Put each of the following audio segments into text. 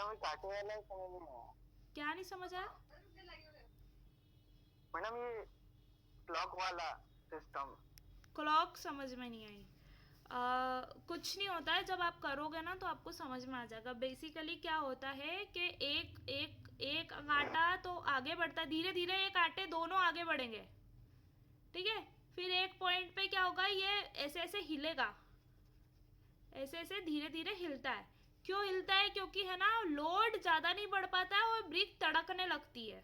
Madam काटे वाला ही समझ में आया। क्या नहीं समझ आया? मैडम ये क्लॉक वाला सिस्टम। क्लॉक समझ में नहीं आई। कुछ नहीं होता है, जब आप करोगे ना तो आपको समझ में आ जाएगा। बेसिकली क्या होता है कि एक एक एक कांटा तो आगे बढ़ता है, धीरे धीरे ये कांटे दोनों आगे बढ़ेंगे, ठीक है। फिर एक पॉइंट पे क्या होगा, ये ऐसे ऐसे हिलेगा, ऐसे ऐसे धीरे धीरे हिलता है। क्यों हिलता है? क्योंकि है ना, लोड ज़्यादा नहीं बढ़ पाता है और ब्रिक तड़कने लगती है,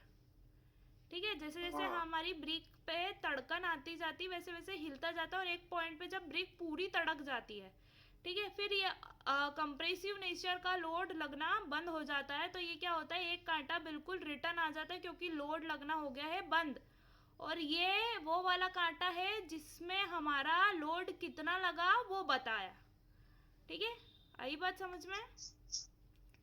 ठीक है। जैसे जैसे हमारी ब्रिक पे तड़कन आती जाती वैसे वैसे हिलता जाता है, और एक पॉइंट पे जब ब्रिक पूरी तड़क जाती है, ठीक है, फिर ये कंप्रेसिव नेचर का लोड लगना बंद हो जाता है। तो ये क्या होता है, एक कांटा बिल्कुल रिटर्न आ जाता है क्योंकि लोड लगना हो गया है बंद। और ये वो वाला कांटा है जिसमें हमारा लोड कितना लगा वो बताया, ठीक है। आई बात समझ में?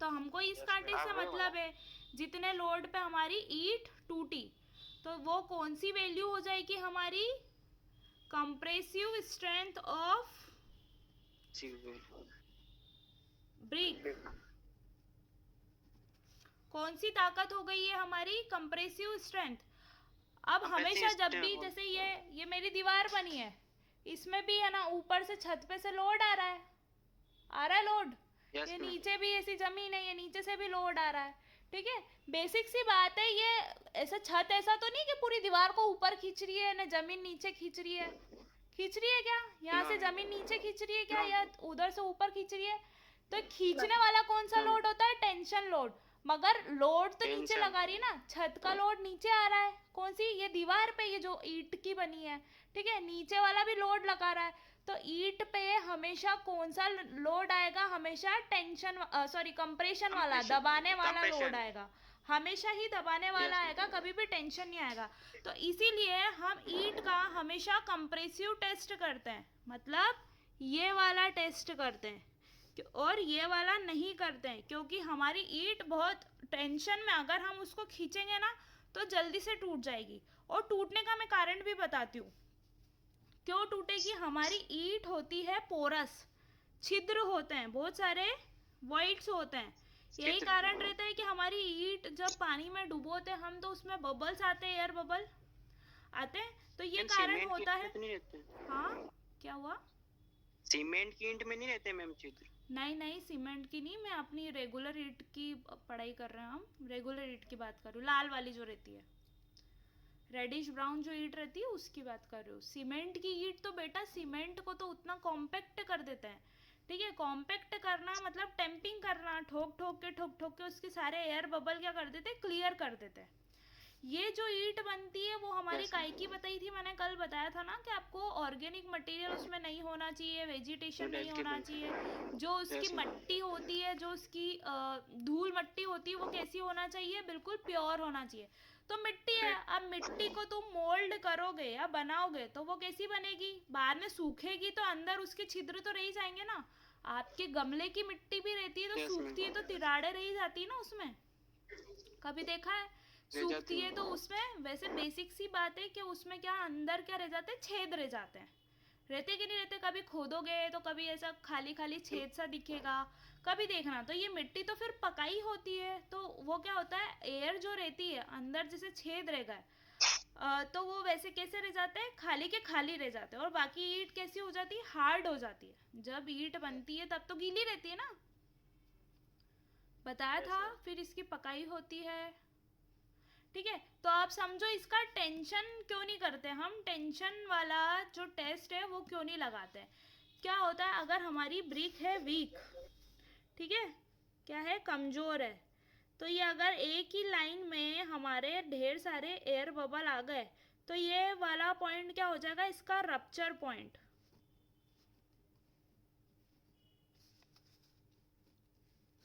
तो हमको इस कांटे से मतलब है जितने लोड पे हमारी ईंट टूटी, तो वो कौन सी वैल्यू हो जाएगी हमारी? Compressive strength of brick. कौन सी ताकत हो गई है हमारी? Compressive strength. अब हमेशा जब भी, जैसे ये मेरी दीवार बनी है, इसमें भी है ना ऊपर से छत पे से लोड आ रहा है लोड। ये नीचे भी ऐसी जमीन है, ये नीचे से भी लोड आ रहा है, ठीक है। बेसिक सी बात है ये। ऐसा छत ऐसा तो नहीं कि पूरी दीवार को ऊपर खींच रही है ना जमीन नीचे खींच रही है। खींच रही है क्या? यहाँ से जमीन नीचे खींच रही है क्या, या उधर से ऊपर खींच रही है? तो खींचने वाला कौन सा लोड होता है? Tension load. मगर लोड तो नीचे लगा रही है ना, छत का लोड नीचे आ रहा है। कौन सी? ये दीवार पे, ये जो ईंट की बनी है, ठीक है, नीचे वाला भी लोड लगा रहा है। तो ईंट पे हमेशा कौन सा लोड आएगा? हमेशा टेंशन, सॉरी, कंप्रेशन वाला, दबाने वाला लोड आएगा। हमेशा ही दबाने वाला आएगा, कभी भी टेंशन नहीं आएगा। तो इसीलिए हम ईंट का हमेशा कंप्रेसिव टेस्ट करते हैं, मतलब ये वाला टेस्ट करते हैं, और ये वाला नहीं करते हैं, क्योंकि हमारी ईंट बहुत टेंशन में, अगर हम उसको खींचेंगे ना तो जल्दी से टूट जाएगी। और टूटने का मैं कारण भी बताती हूँ क्यों टूटेगी। हमारी ईंट होती है पोरस, छिद्र होते हैं बहुत सारे, वॉइड्स होते हैं। यही कारण रहता है कि हमारी ईंट जब पानी में डुबोते हम तो उसमें बबल्स आते हैं, एयर बबल आते हैं, तो ये कारण होता है। हाँ, क्या हुआ? सीमेंट की ईंट में नहीं रहते मैम छिद्र? नहीं नहीं, सीमेंट की नहीं, मैं अपनी रेगुलर ईंट की पढ़ाई कर रहे हैं हम। रेगुलर ईंट की बात कर रही हूँ, लाल वाली जो रहती है, रेडिश ब्राउन जो ईंट रहती है उसकी बात कर रही हूँ। सीमेंट की ईंट तो बेटा, सीमेंट को तो उतना कॉम्पैक्ट कर देते हैं, ठीक है। कॉम्पैक्ट करना मतलब टेम्पिंग करना, ठोक ठोक के उसके सारे एयर बबल क्या कर देते हैं, क्लियर कर देते हैं। ये जो ईंट बनती है वो हमारी काय की बताई थी मैंने, कल बताया था ना कि आपको ऑर्गेनिक मटेरियल उसमें नहीं होना चाहिए, वेजिटेशन नहीं होना चाहिए। जो उसकी मट्टी होती है, जो उसकी धूल मट्टी होती है, वो कैसी होना चाहिए? बिल्कुल प्योर होना चाहिए। तो मिट्टी है, अब मिट्टी को तुम मोल्ड करोगे या बनाओगे तो वो कैसी बनेगी? बाद में सूखेगी तो अंदर उसके छिद्र तो रह ही जाएंगे ना। आपके गमले की मिट्टी भी रहती है तो सूखती है तो तिराड़े रह जाती है ना उसमें, कभी देखा है? सूखती है तो उसमें, वैसे बेसिक सी बात है कि उसमें क्या अंदर क्या रह जाते हैं, छेद रह जाते हैं। रहते कि नहीं रहते? कभी खोदोगे तो कभी ऐसा खाली खाली छेद सा दिखेगा, कभी देखना। तो ये मिट्टी तो फिर पकाई होती है, तो वो क्या होता है, एयर जो रहती है अंदर जैसे छेद रह गए, तो वो वैसे कैसे रह जाते हैं, खाली के खाली रह जाते हैं। और बाकी ईंट कैसी हो जाती है, हार्ड हो जाती है। जब ईंट बनती है तब तो गीली रहती है ना, बताया था। फिर इसकी पकाई होती है, ठीक है। तो आप समझो इसका टेंशन क्यों नहीं करते हम, टेंशन वाला जो टेस्ट है वो क्यों नहीं लगाते। क्या होता है, अगर हमारी ब्रिक है वीक, ठीक है, क्या है, कमज़ोर है, तो ये अगर एक ही लाइन में हमारे ढेर सारे एयर बबल आ गए तो ये वाला पॉइंट क्या हो जाएगा, इसका रप्चर पॉइंट।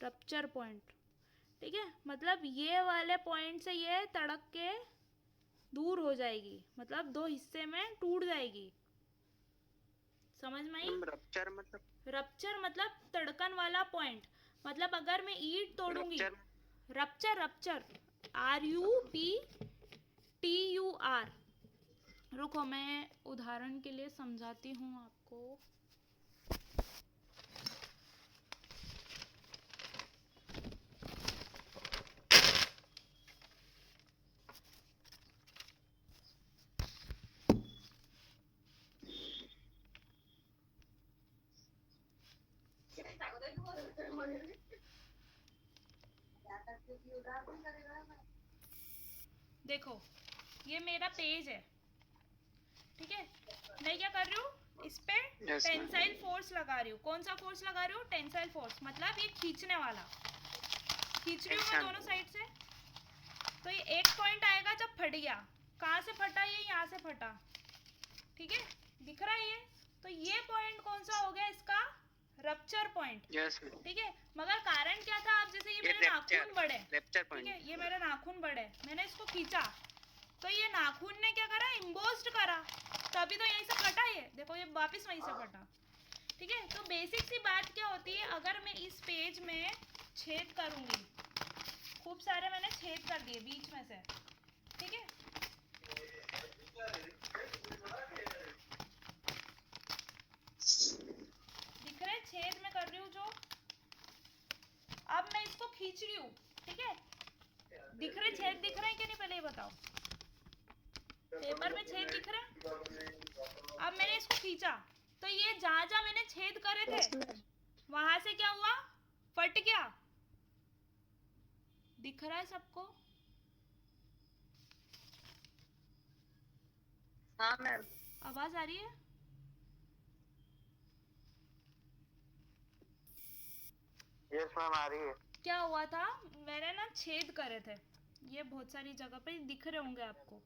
रप्चर पॉइंट, ठीक है, मतलब ये वाले पॉइंट से ये तड़क के दूर हो जाएगी, मतलब दो हिस्से में टूट जाएगी। समझ में आई? रप्चर मतलब तड़कन वाला पॉइंट। मतलब अगर मैं ईंट तोड़ूंगी, रप्चर, रप्चर, RUPTUR। रुको मैं उदाहरण के लिए समझाती हूँ आपको। देखो ये मेरा पेज है, ठीक है। मैं क्या कर रही हूँ, इस पे टेंसाइल फोर्स लगा रही हूँ। कौन सा फोर्स लगा रही हूँ? टेंसाइल फोर्स, मतलब ये खींचने वाला। खींच रही हूँ मैं दोनों साइड से। तो ये एक पॉइंट आएगा जब फट गया। कहाँ से फटा? ये यहाँ से फटा, ठीक है, दिख रहा है ये। तो ये पॉइंट कौन सा हो गया इसका? रप्चर पॉइंट, ठीक है। मगर कारण क्या था? अब जैसे ये मेरे नाखून बड़े, ठीक है, ये मेरे नाखून बड़े, मैंने इसको खींचा तो ये नाखून ने क्या करा? इम्बोस्ड करा, तभी तो यहीं से फटा। ये देखो, ये वापस वहीं से फटा, ठीक है। तो बेसिक सी बात क्या होती है, अगर मैं इस पेज में छेद करूंगी, खूब सारे मैंने छेद कर दिए बीच में से, ठीक है। दिख रहे छेद में कर रही हूँ जो। अब मैं इसको खींच रही हूँ, ठीक है। दिख रहे छेद? दिख रहे हैं कि नहीं, पहले ये बताओ। पेपर में छेद दिख रहे हैं। अब मैंने इसको खींचा तो ये जहां जहां मैंने छेद करे थे वहां से क्या हुआ? फट गया। दिख रहा है सबको? हाँ मैम। आवाज आ रही है? यस मैम, आ रही है। क्या हुआ था, मैंने ना छेद करे थे, ये बहुत सारी जगह पे दिख रहे होंगे आपको।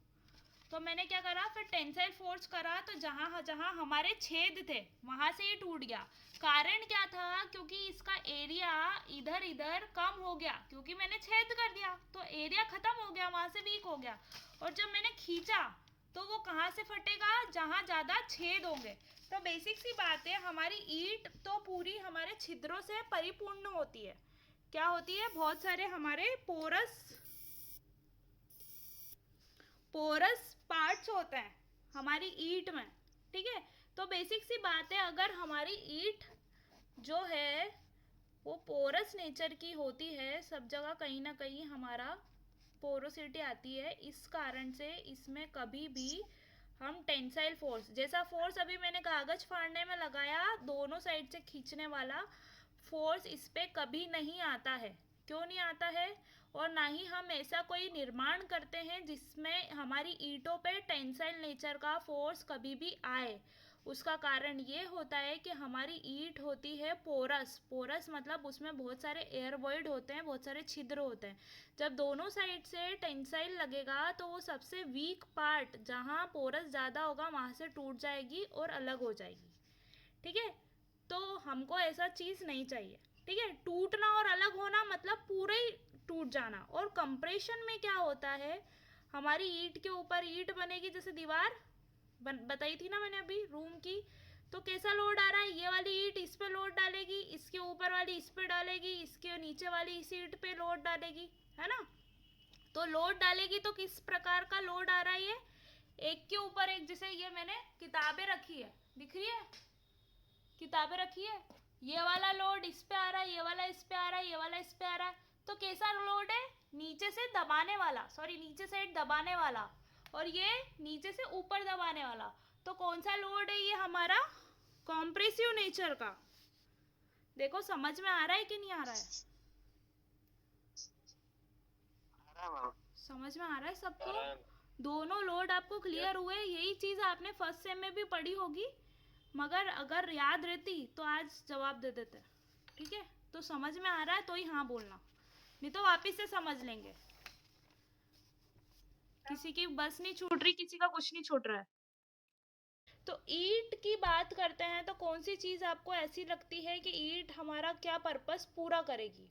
तो मैंने क्या करा, फिर टेंसाइल फोर्स करा, तो जहां जहां हमारे छेद थे वहां से ये टूट गया। कारण क्या था? क्योंकि इसका एरिया इधर इधर कम हो गया, क्योंकि मैंने छेद कर दिया तो एरिया खत्म हो गया, वहां से वीक हो गया। और जब मैंने खींचा तो वो कहाँ से फटेगा? जहां ज्यादा छेद होंगे। तो बेसिक सी बात है, हमारी ईंट तो पूरी हमारे छिद्रों से परिपूर्ण होती है। क्या होती है? बहुत सारे हमारे पोरस पार्ट्स होते हैं हमारी ईंट में, ठीक है। तो बेसिक सी बात है, अगर हमारी ईंट जो है वो पोरस नेचर की होती है, सब जगह कहीं ना कहीं हमारा पोरोसिटी आती है, इस कारण से इसमें कभी भी हम टेंसाइल फोर्स, जैसा फोर्स अभी मैंने कागज फाड़ने में लगाया दोनों साइड से खींचने वाला फोर्स, इस पे कभी नहीं आता है। क्यों नहीं आता है? और ना ही हम ऐसा कोई निर्माण करते हैं जिसमें हमारी ईंटों पे टेंसाइल नेचर का फोर्स कभी भी आए। उसका कारण ये होता है कि हमारी ईंट होती है पोरस। पोरस मतलब उसमें बहुत सारे एयर वॉइड होते हैं, बहुत सारे छिद्र होते हैं। जब दोनों साइड से टेंसाइल लगेगा तो वो सबसे वीक पार्ट जहाँ पोरस ज़्यादा होगा वहाँ से टूट जाएगी और अलग हो जाएगी, ठीक है। तो हमको ऐसा चीज़ नहीं चाहिए, ठीक है। टूटना और अलग होना मतलब पूरा ही टूट जाना। और कंप्रेशन में क्या होता है, हमारी ईंट के ऊपर ईंट बनेगी, जैसे दीवार बताई थी ना मैंने अभी रूम की, तो कैसा लोड आ रहा है? ये वाली ईंट इस पे लोड डालेगी, इसके ऊपर वाली इस पे डालेगी, इसके नीचे वाली इस ईंट पे लोड डालेगी, है ना। तो लोड डालेगी तो किस प्रकार का लोड आ रहा है? ये एक के ऊपर एक, जैसे ये मैंने किताबें रखी है, दिख रही है? किताबें रखी है, ये वाला लोड इस पे आ रहा है, ये वाला इस पे आ रहा है, ये वाला इस पे आ रहा है। तो कैसा लोड है? नीचे से दबाने वाला, सॉरी नीचे साइड दबाने वाला, और ये नीचे से ऊपर दबाने वाला। तो कौन सा लोड है ये? हमारा कॉम्प्रेसिव नेचर का। देखो समझ में आ रहा है कि नहीं आ रहा है? समझ में आ रहा है सबको? दोनों लोड आपको क्लियर हुए? यही चीज आपने फर्स्ट सेम में भी पढ़ी होगी, मगर अगर याद रहती तो आज जवाब दे देते, ठीक है। तो समझ में आ रहा है तो ही हाँ बोलना, नहीं तो वापिस से समझ लेंगे। किसी की बस नहीं छूट रही, किसी का कुछ नहीं छूट रहा है। तो ईंट की बात करते हैं तो कौन सी चीज आपको ऐसी लगती है कि ईंट हमारा क्या पर्पस पूरा करेगी?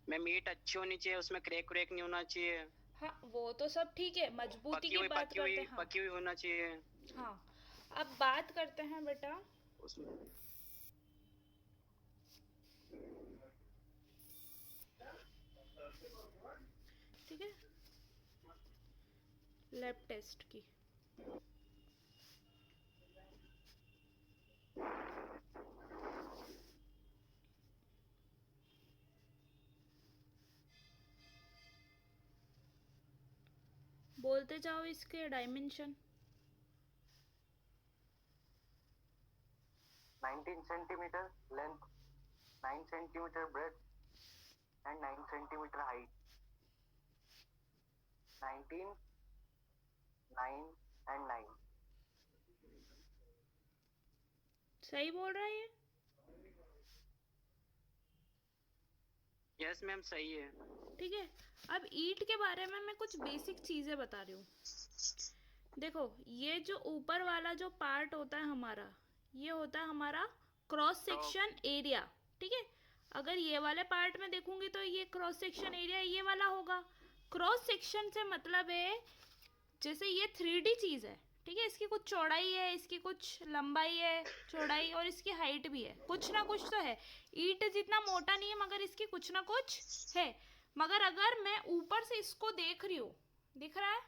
मैम ईंट अच्छी होनी चाहिए, उसमें क्रैक व्रैक नहीं होना चाहिए। हाँ वो तो सब ठीक है, मजबूती की बात करते हैं। पकी हुई होना चाहिए। हाँ अब बात करते हैं बेटा उसमें ठीक है लैब टेस्ट की। बोलते जाओ इसके dimension. 19 centimetre length, 9 centimeter breadth and 9 centimeter height. 19, 9 and 9. सही बोल रहा है ये? यस मैम सही है। ठीक है। अब ईंट के बारे में मैं कुछ बेसिक चीजें बता रही हूँ। देखो, ये जो ऊपर वाला जो पार्ट होता है हमारा, ये होता है हमारा क्रॉस सेक्शन एरिया। ठीक है। अगर ये वाले पार्ट में देखूंगी तो ये क्रॉस सेक्शन एरिया ये वाला होगा। क्रॉस सेक्शन से मतलब है जैसे ये 3D चीज है। ठीक है। इसकी कुछ चौड़ाई है, इसकी कुछ लंबाई है, चौड़ाई, और इसकी हाइट भी है। कुछ ना कुछ तो है। ईंट जितना मोटा नहीं है मगर इसकी कुछ ना कुछ है। मगर अगर मैं ऊपर से इसको देख रही हूँ, दिख रहा है?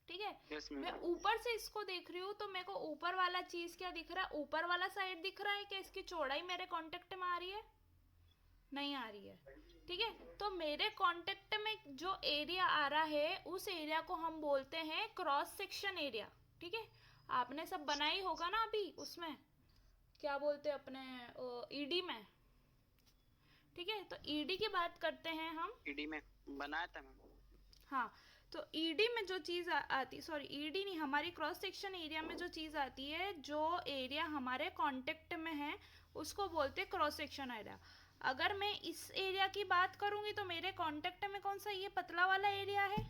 ठीक है। यस मैं मैम। ऊपर से इसको देख रही हूँ तो मेरे को ऊपर वाला चीज क्या दिख रहा है? ऊपर वाला साइड दिख रहा है कि इसकी चौड़ाई मेरे कांटेक्ट में आ रही है? नहीं आ रही है। ठीक है। तो मेरे कांटेक्ट में जो एरिया आ रहा है उस एरिया को हम बोलते हैं क्रॉस सेक्शन एरिया। ठीक है। आपने सब बनाई होगा ना अभी, उसमें क्या बोलते हैं अपने ईडी में। ठीक है। तो ईडी की बात करते हैं हम। ईडी में बनाया था मैम। हाँ, तो ईडी में जो चीज आती, सॉरी ईडी नहीं, हमारी क्रॉस सेक्शन एरिया में जो चीज आती है, जो एरिया हमारे कांटेक्ट में है उसको बोलते हैं क्रॉस सेक्शन एरिया। अगर मैं इस एरिया की बात करूंगी तो मेरे कांटेक्ट में कौन सा ये पतला वाला एरिया है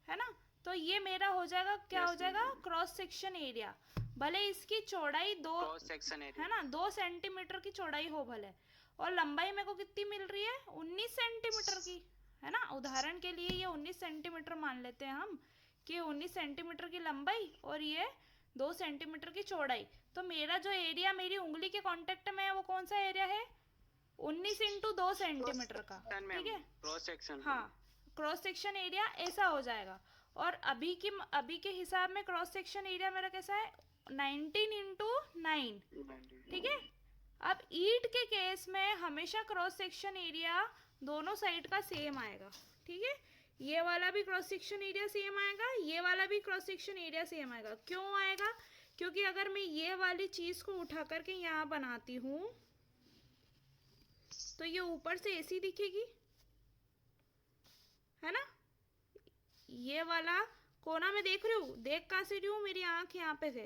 ना? तो ये मेरा हो जाएगा, क्या हो जाएगा? Cross section area. भले इसकी चौड़ाई क्रॉस सेक्शन एरिया है ना, 2 सेंटीमीटर की चौड़ाई हो भले, और लंबाई मेरे को कितनी मिल रही है? 19 सेंटीमीटर की, है ना? उदाहरण के लिए ये 19 सेंटीमीटर मान लेते हैं हम कि 19 सेंटीमीटर की लंबाई और ये 2 सेंटीमीटर की चौड़ाई। तो मेरा जो एरिया मेरी उंगली के कांटेक्ट में है वो कौन सा एरिया है? 19 इंटू 2 सेंटीमीटर का। ठीक है। Cross section. हाँ, क्रॉस सेक्शन एरिया ऐसा हो जाएगा। और अभी के हिसाब में क्रॉस सेक्शन एरिया मेरा कैसा है? 19 इंटू 9। ठीक है। अब ईंट के केस में हमेशा क्रॉस सेक्शन एरिया दोनों साइड का सेम आएगा। ठीक है। ये वाला भी क्रॉस सेक्शन एरिया सेम आएगा, ये वाला भी क्रॉस सेक्शन एरिया सेम आएगा। क्यों आएगा? क्योंकि अगर मैं ये वाली चीज को उठा करके यहाँ बनाती हूँ तो ये ऊपर से ऐसी दिखेगी, है ना? ये वाला कोना में देख रही हूँ, देख कहाँ से रही हूँ? मेरी आंख यहाँ पे से,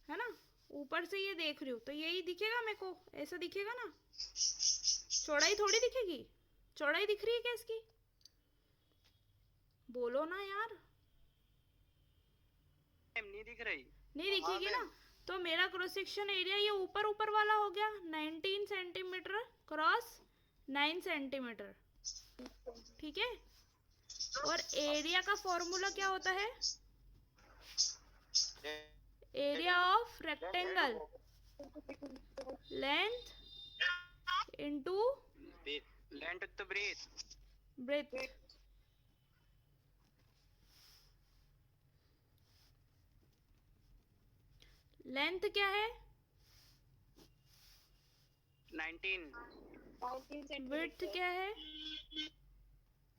है ना? ऊपर से ये देख रही हूँ तो यही दिखेगा मेरे को, ऐसा दिखेगा ना? चौड़ाई थोड़ी दिखेगी। चौड़ाई दिख रही है क्या इसकी? बोलो ना यार। नहीं दिख रही। नहीं दिखेगी ना? तो मेरा क्रॉस सेक्शन एरिया ये ऊपर वाला हो गया, 19 सेंटीमीटर क्रॉस 9 सेंटीमीटर। ठीक है। और एरिया का फॉर्मूला क्या होता है? Area of rectangle, length into length तो ब्रेथ। लेंथ क्या है? 19। विड्थ क्या है?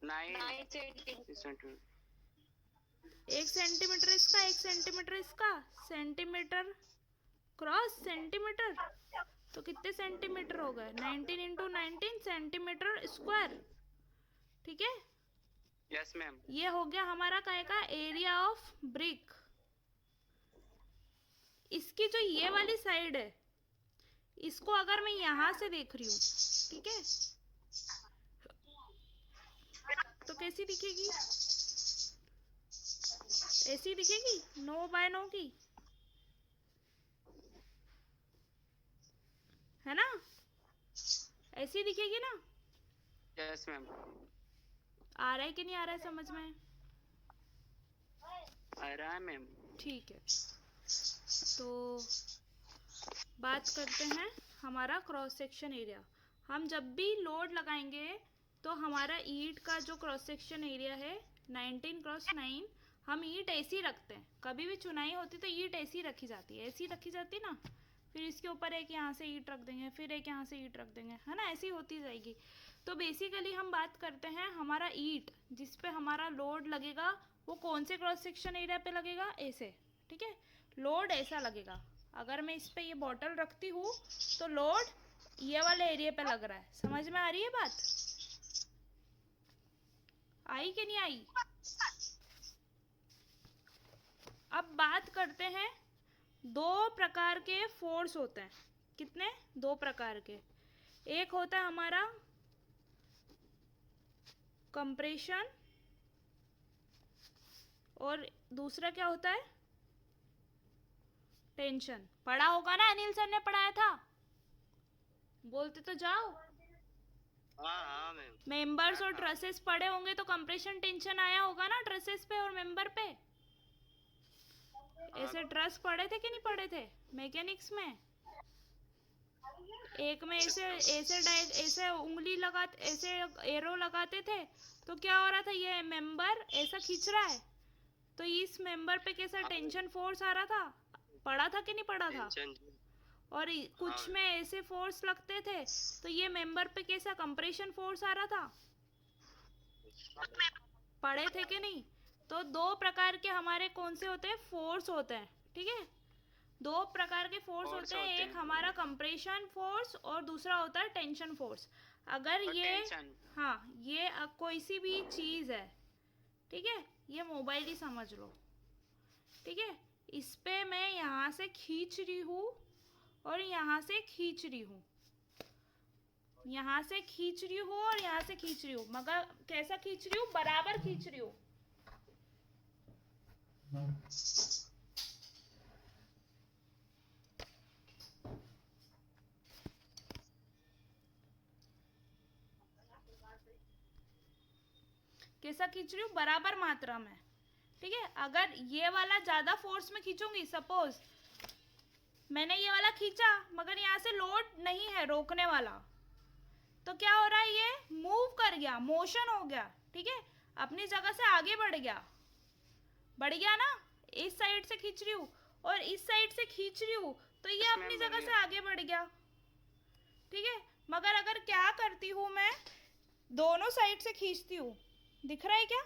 9 1 सेंटीमीटर इसका, 1 सेंटीमीटर इसका, सेंटीमीटर क्रॉस सेंटीमीटर, तो कितने सेंटीमीटर हो गए? 19 इंटू 19 सेंटीमीटर स्क्वायर। ठीक है। Yes ma'am. ये हो गया हमारा काय का एरिया ऑफ ब्रिक। इसकी जो ये वाली साइड है, इसको अगर मैं यहां से देख रही हूँ, ठीक है, तो कैसी दिखेगी? ऐसी दिखेगी, 9 बाय 9 की, है ना? ऐसी दिखेगी ना? Yes ma'am. आ रहा है कि नहीं आ रहा है समझ में? आ रहा है मैम। ठीक है। तो बात करते हैं हमारा क्रॉस सेक्शन एरिया। हम जब भी लोड लगाएंगे तो हमारा ईंट का जो क्रॉस सेक्शन एरिया है 19 क्रॉस 9, हम ईंट ऐसी रखते हैं। कभी भी चुनाई होती तो ईंट ऐसी रखी जाती है, ऐसी रखी जाती ना, फिर इसके ऊपर एक यहाँ से ईंट रख देंगे, फिर एक यहाँ से ईंट रख देंगे, है ना? ऐसी होती जाएगी। तो बेसिकली हम बात करते हैं हमारा ईंट जिस पे हमारा लोड लगेगा वो कौन से क्रॉस सेक्शन एरिया पे लगेगा? ऐसे। ठीक है। लोड ऐसा लगेगा। अगर मैं इस पे ये बॉटल रखती हूँ तो लोड ये वाले एरिया पे लग रहा है। समझ में आ रही है बात? आई कि नहीं आई? अब बात करते हैं, दो प्रकार के फोर्स होते हैं। कितने? दो प्रकार के। एक होता है हमारा कंप्रेशन और दूसरा क्या होता है? टेंशन। पढ़ा होगा ना, अनिल सर ने पढ़ाया था, बोलते तो जाओ। हाँ मैम। मेंबर्स और ट्रसेस पढ़े होंगे तो कंप्रेशन टेंशन आया होगा ना ट्रसेस पे और मेंबर पे। ऐसे ट्रस पढ़े थे कि नहीं पढ़े थे मैकेनिक्स में? एक में ऐसे उंगली लगाते, ऐसे एरो लगाते थे तो क्या हो रहा था, ये मेंबर ऐसा खींच रहा है तो इस मेंबर पे कैसा टेंशन फोर्स आ रहा था। पढ़ा था कि नहीं पढ़ा था? और कुछ में ऐसे फोर्स लगते थे तो ये मेंबर पे कैसा कंप्रेशन फोर्स आ रहा था। पढ़े थे कि नहीं? तो दो प्रकार के हमारे कौन से होते हैं? फोर्स होते हैं। ठीक है, दो प्रकार के फोर्स होते हैं, एक हमारा कंप्रेशन फोर्स और दूसरा होता है टेंशन फोर्स। अगर ये हाँ, ये कोई सी भी चीज है, ठीक है, ये मोबाइल ही समझ लो, ठीक है, इस पे मैं यहाँ से खींच रही हूँ और यहाँ से खींच रही हूँ, यहाँ से खींच रही हूँ और यहाँ से खींच रही हूँ, मगर कैसा खींच रही हूँ? बराबर खींच रही हूँ। कैसा खींच रही हूँ? बराबर मात्रा में। ठीक है, अगर ये वाला ज्यादा फोर्स में खींचूंगी, सपोज मैंने ये वाला खींचा मगर यहाँ से लोड नहीं है रोकने वाला, तो क्या हो रहा है? ये मूव कर गया, मोशन हो गया। ठीक है, अपनी जगह से आगे बढ़ गया ना। इस साइड से खींच रही हूँ और इस साइड से खींच रही हूँ तो ये अपनी जगह से आगे बढ़ गया। ठीक है, मगर अगर क्या करती हूँ मैं, दोनों साइड से खींचती हूँ। दिख रहा है क्या?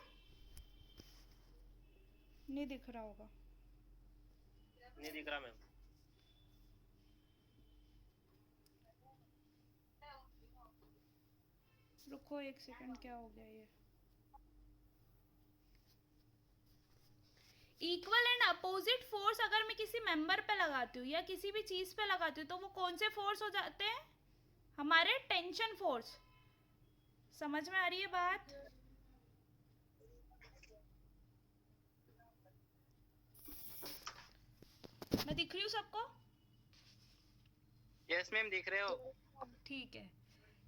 नहीं दिख रहा होगा। नहीं दिख रहा मैम। रुको एक सेकंड, क्या हो गया ये? इक्वल एंड अपोजिट फोर्स अगर मैं किसी मेंबर पे लगाती हूँ या किसी भी चीज पे लगाती हूँ तो वो कौन से फोर्स हो जाते हैं? हमारे टेंशन फोर्स। समझ में आ रही है बात? मैं दिख रही हूँ सबको? यस मैम, दिख रहे हो? ठीक है,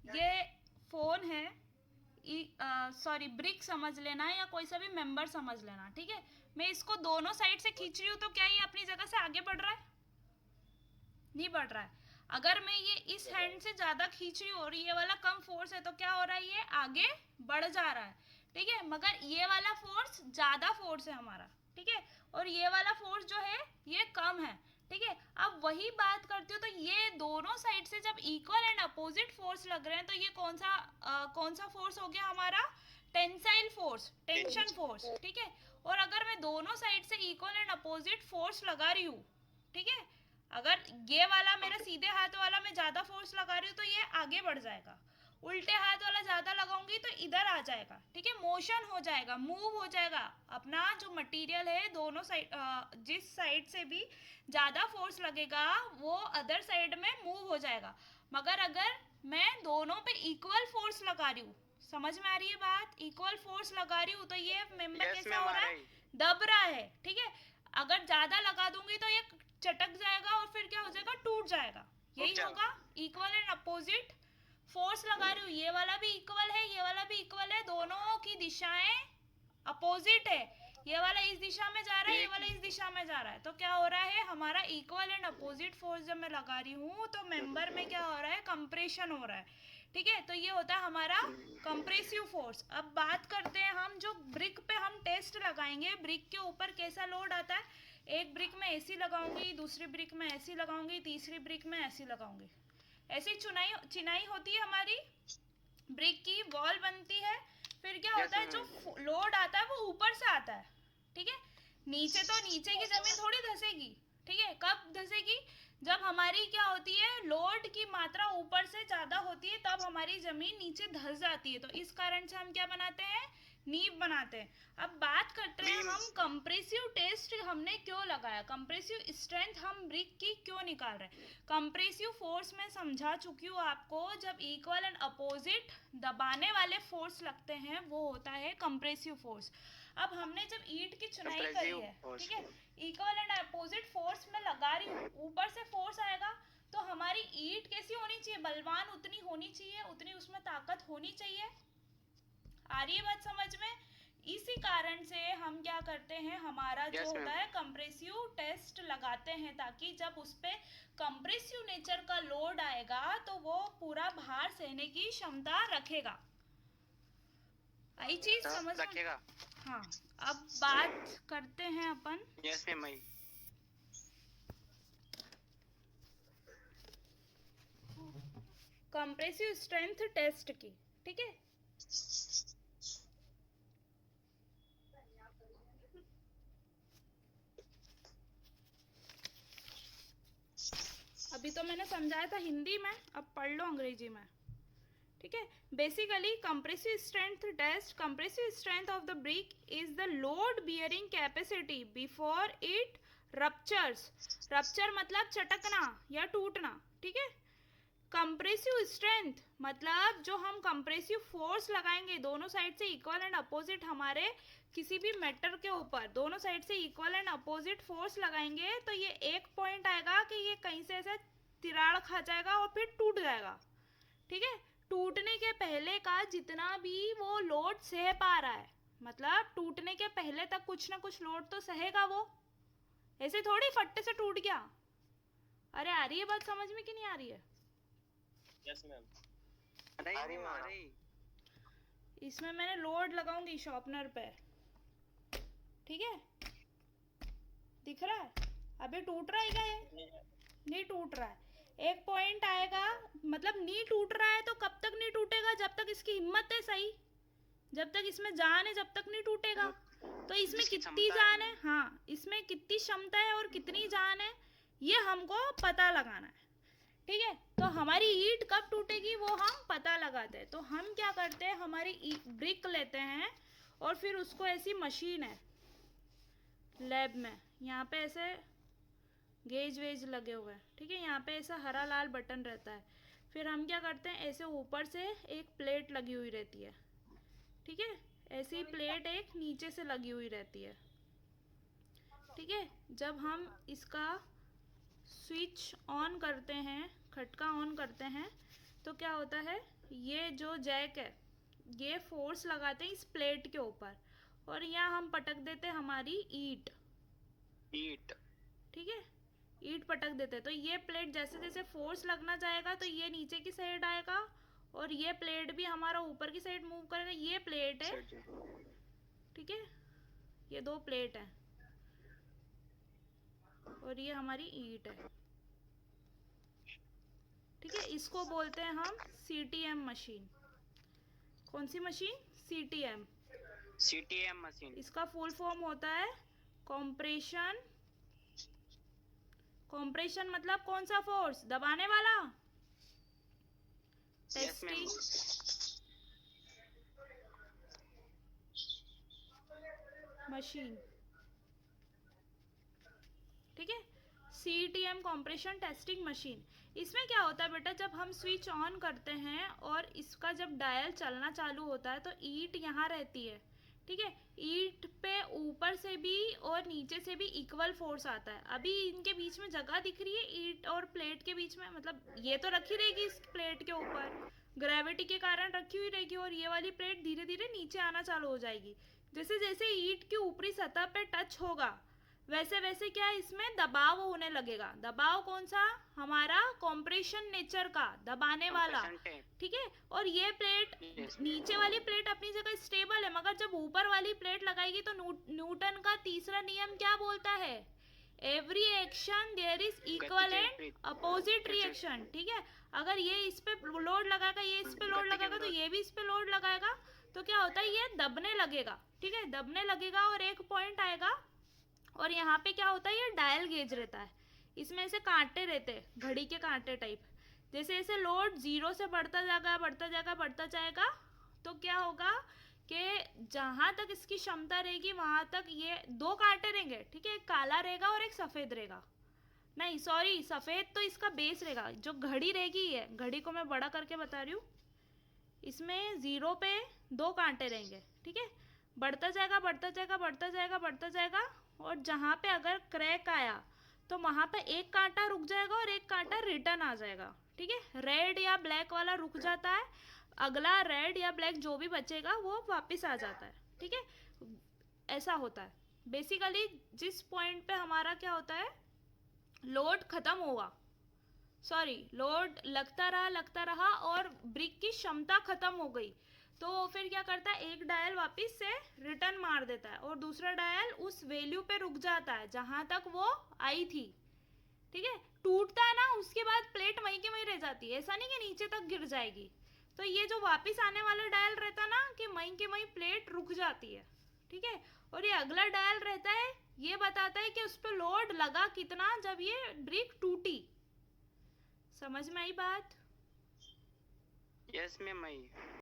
ये फोन है, सॉरी ब्रिक समझ लेना या कोई सा भी मेंबर समझ लेना। ठीक है, मैं इसको दोनों साइड से खींच रही हूँ तो क्या ये अपनी जगह से आगे बढ़ रहा है? नहीं बढ़ रहा है। अगर मैं ये इस हैंड से ज्यादा खींच रही हूँ और ये वाला कम फोर्स है तो क्या हो रहा है? ये आगे बढ़ जा रहा है। ठीक है, मगर ये वाला फोर्स ज्यादा फोर्स है हमारा। ठीक है, और ये वाला फोर्स जो है ये कम है। ठीक है, अब वही बात करती हूँ तो ये दोनों साइड से जब इक्वल एंड अपोजिट फोर्स लग रहे हैं तो ये कौन सा फोर्स हो गया हमारा? Tensile force, tension force. ठीक है, और अगर मैं दोनों साइड से इक्वल एंड अपोजिट फोर्स लगा रही हूँ, ठीक है, अगर ये वाला मेरा सीधे हाथ वाला मैं ज्यादा फोर्स लगा रही हूँ तो ये आगे बढ़ जाएगा, उल्टे हाथ वाला ज्यादा लगाऊंगी तो इधर आ जाएगा। ठीक है, मोशन हो जाएगा, मूव हो जाएगा। अपना जो मटेरियल है दोनों साइड, जिस साइड से भी ज्यादा फोर्स लगेगा वो अदर साइड में मूव हो जाएगा। मगर अगर मैं दोनों पे इक्वल फोर्स लगा रही हूँ, समझ में आ रही है बात? इक्वल फोर्स लगा रही हूँ तो ये मेंबर कैसा हो रहा है? दब रहा है। ठीक है, अगर ज्यादा लगा दूंगी तो ये चटक जाएगा और फिर क्या हो जाएगा? टूट जाएगा। यही होगा, इक्वल एंड अपोजिट फोर्स लगा रही हूँ, ये वाला भी इक्वल है, ये वाला भी इक्वल है, दोनों की दिशाएं अपोजिट है। ये वाला इस दिशा में जा रहा है, ये वाला इस दिशा में जा रहा है, तो क्या हो रहा है? हमारा इक्वल एंड अपोजिट फोर्स जब मैं लगा रही हूँ तो मेंबर में क्या हो रहा है? कंप्रेशन हो रहा है। ठीक है, तो ये होता है हमारा कंप्रेसिव फोर्स। अब बात करते हैं हम, जो ब्रिक पे हम टेस्ट लगाएंगे, ब्रिक के ऊपर कैसा लोड आता है। एक ब्रिक में ऐसी लगाऊंगी, दूसरी ब्रिक में ऐसी लगाऊंगी, तीसरी ब्रिक में ऐसी लगाऊंगी। ऐसी चिनाई होती है हमारी, ब्रिक की वॉल बनती है। फिर क्या होता है? जो लोड आता है वो ऊपर से आता है। ठीक है, नीचे तो नीचे की जमीन थोड़ी धंसेगी, ठीक है, कब? जैसे कि जब हमारी क्या होती है, लोड की मात्रा ऊपर से ज्यादा होती है, तब हमारी जमीन नीचे धंस जाती है। तो इस कारण से हम क्या बनाते हैं, नींव बनाते हैं। अब बात करते हैं हम कंप्रेसिव टेस्ट हमने क्यों लगाया, कंप्रेसिव स्ट्रेंथ हम ब्रिक की क्यों निकाल रहे हैं। कंप्रेसिव फोर्स में समझा चुकी हूँ आपको, जब इक्वल एंड अपोजिट दबाने वाले फोर्स लगते हैं वो होता है कंप्रेसिव फोर्स। अब हमने जब ईंट की चुनाई करी है, ठीक है, इक्वल एंड अपोजिट फोर्स में लगा रही हूँ, ऊपर से फोर्स आएगा तो हमारी ईंट कैसी होनी चाहिए, बलवान उतनी होनी चाहिए, उतनी उसमें ताकत होनी चाहिए। आ रही है बात समझ में? इसी कारण से हम क्या करते हैं, हमारा जो होता है कंप्रेसिव टेस्ट लगाते हैं, ताकि जब उस पे कंप्रेसिव नेचर का लोड आएगा तो वो पूरा भार सहने की क्षमता रखेगा। आई चीज समझ रखेगा। हाँ, अब बात करते हैं अपन yes ma'am compressive strength test की, ठीक है। अभी तो मैंने समझाया था हिंदी में, अब पढ़ लो अंग्रेजी में, ठीक है। Basically compressive strength test, compressive strength of the brick is the load bearing capacity before it ruptures. Rupture मतलब चटकना या टूटना, ठीक है। कंप्रेसिव स्ट्रेंथ मतलब जो हम कंप्रेसिव फोर्स लगाएंगे दोनों साइड से इक्वल एंड अपोजिट, हमारे किसी भी मैटर के ऊपर दोनों साइड से इक्वल एंड अपोजिट फोर्स लगाएंगे तो ये एक पॉइंट आएगा कि ये कहीं से ऐसे तिराड़ खा जाएगा और फिर टूट जाएगा, ठीक है। टूटने के पहले का जितना भी वो लोड सह पा रहा है, मतलब टूटने के पहले तक कुछ ना कुछ लोड तो सहेगा वो, ऐसे थोड़ी फट्टे से टूट गया। अरे आ रही है बात समझ में कि नहीं आ रही है? Yes ma'am. इसमें मैंने लोड लगाऊंगी शॉर्पनर पे, ठीक है, दिख रहा है? अभी टूट रहा है क्या ये? नहीं टूट रहा है। एक पॉइंट आएगा, मतलब नहीं टूट रहा है तो कब तक नहीं टूटेगा, जब तक इसकी हिम्मत है, सही, जब तक इसमें जान है जब तक नहीं टूटेगा। तो इसमें कितनी जान है, हाँ, इसमें कितनी क्षमता है और कितनी जान है ये हमको पता लगाना है, ठीक है। तो हमारी ईंट कब टूटेगी वो हम पता लगाते हैं। तो हम क्या करते हैं, हमारी ब्रिक लेते हैं और फिर उसको, ऐसी मशीन है लैब में, यहाँ पे ऐसे गेज वेज लगे हुए हैं, ठीक है, यहाँ पे ऐसा हरा लाल बटन रहता है। फिर हम क्या करते हैं, ऐसे ऊपर से एक प्लेट लगी हुई रहती है, ठीक है, ऐसी प्लेट एक नीचे से लगी हुई रहती है, ठीक है। जब हम इसका स्विच ऑन करते हैं, खटका ऑन करते हैं, तो क्या होता है, ये जो जैक है ये फोर्स लगाते हैं इस प्लेट के ऊपर और यहाँ हम पटक देते हैं हमारी ईंट, ठीक है, ईंट पटक देते हैं। तो ये प्लेट जैसे जैसे फोर्स लगना जाएगा तो ये नीचे की साइड आएगा और ये प्लेट भी हमारा ऊपर की साइड मूव करेगा। ये प्लेट है, ठीक है, ये दो प्लेट है और ये हमारी ईंट है, ठीक है। इसको बोलते हैं हम सीटीएम मशीन। कौन सी मशीन? CTM machine. इसका फुल फॉर्म होता है कंप्रेशन। कंप्रेशन मतलब कौन सा फोर्स, दबाने वाला। टेस्टिंग मशीन, ठीक है, सीटीएम कंप्रेशन टेस्टिंग मशीन। इसमें क्या होता है बेटा, जब हम स्विच ऑन करते हैं और इसका जब डायल चलना चालू होता है तो ईंट यहाँ रहती है, ठीक है, ईंट पे ऊपर से भी और नीचे से भी इक्वल फोर्स आता है। अभी इनके बीच में जगह दिख रही है ईंट और प्लेट के बीच में, मतलब ये तो रखी रहेगी इस प्लेट के ऊपर, ग्रेविटी के कारण रखी हुई रहेगी और ये वाली प्लेट धीरे धीरे नीचे आना चालू हो जाएगी। जैसे जैसे ईंट की ऊपरी सतह पे टच होगा वैसे वैसे क्या इसमें दबाव होने लगेगा। दबाव कौन सा? हमारा कंप्रेशन नेचर का, दबाने वाला, ठीक है। और ये प्लेट, नीचे वाली प्लेट अपनी जगह स्टेबल है, मगर जब ऊपर वाली प्लेट लगाएगी तो न्यूटन का तीसरा नियम क्या बोलता है? Every action there is equal and opposite reaction, ठीक है। अगर ये इस पे लोड लगाएगा, ये इस पे लोड लगाएगा, तो ये भी इस पे लोड लगाएगा, तो क्या होता है, ये दबने लगेगा, ठीक है, दबने लगेगा और एक पॉइंट आएगा और यहाँ पे क्या होता है, ये डायल गेज रहता है, इसमें ऐसे कांटे रहते हैं, घड़ी के कांटे टाइप। जैसे जैसे लोड 0 से बढ़ता जाएगा बढ़ता जाएगा बढ़ता जाएगा, तो क्या होगा कि जहाँ तक इसकी क्षमता रहेगी वहाँ तक ये 2 कांटे रहेंगे, ठीक है, एक काला रहेगा और एक सफ़ेद रहेगा। नहीं सॉरी, सफ़ेद तो इसका बेस रहेगा, जो घड़ी रहेगी, ये घड़ी को मैं बड़ा करके बता रही हूँ, इसमें 0 पे 2 कांटे रहेंगे, ठीक है, बढ़ता जाएगा बढ़ता जाएगा बढ़ता जाएगा बढ़ता जाएगा, और जहाँ पे अगर क्रैक आया तो वहाँ पे एक कांटा रुक जाएगा और एक कांटा रिटर्न आ जाएगा, ठीक है। रेड या ब्लैक वाला रुक जाता है, अगला रेड या ब्लैक जो भी बचेगा वो वापस आ जाता है, ठीक है। ऐसा होता है बेसिकली, जिस पॉइंट पे हमारा क्या होता है, लोड खत्म होगा, सॉरी लोड लगता रहा और ब्रिक की क्षमता खत्म हो गई, तो फिर क्या करता है, एक डायल वापस से रिटर्न मार देता है और दूसरा डायल उस वैल्यू पे रुक जाता है जहां तक वो आई थी, ठीक है। टूटता है ना, उसके बाद प्लेट वहीं के वहीं रह जाती है, ऐसा नहीं कि नीचे तक गिर जाएगी। तो ये जो वापस आने वाला डायल रहता ना, कि वहीं के वहीं प्लेट रुक जाती है, ठीक है। और ये अगला डायल रहता है, ये बताता है कि उस पर लोड लगा कितना जब ये ब्रिक टूटी। समझ में आई बात? यस मैम आई।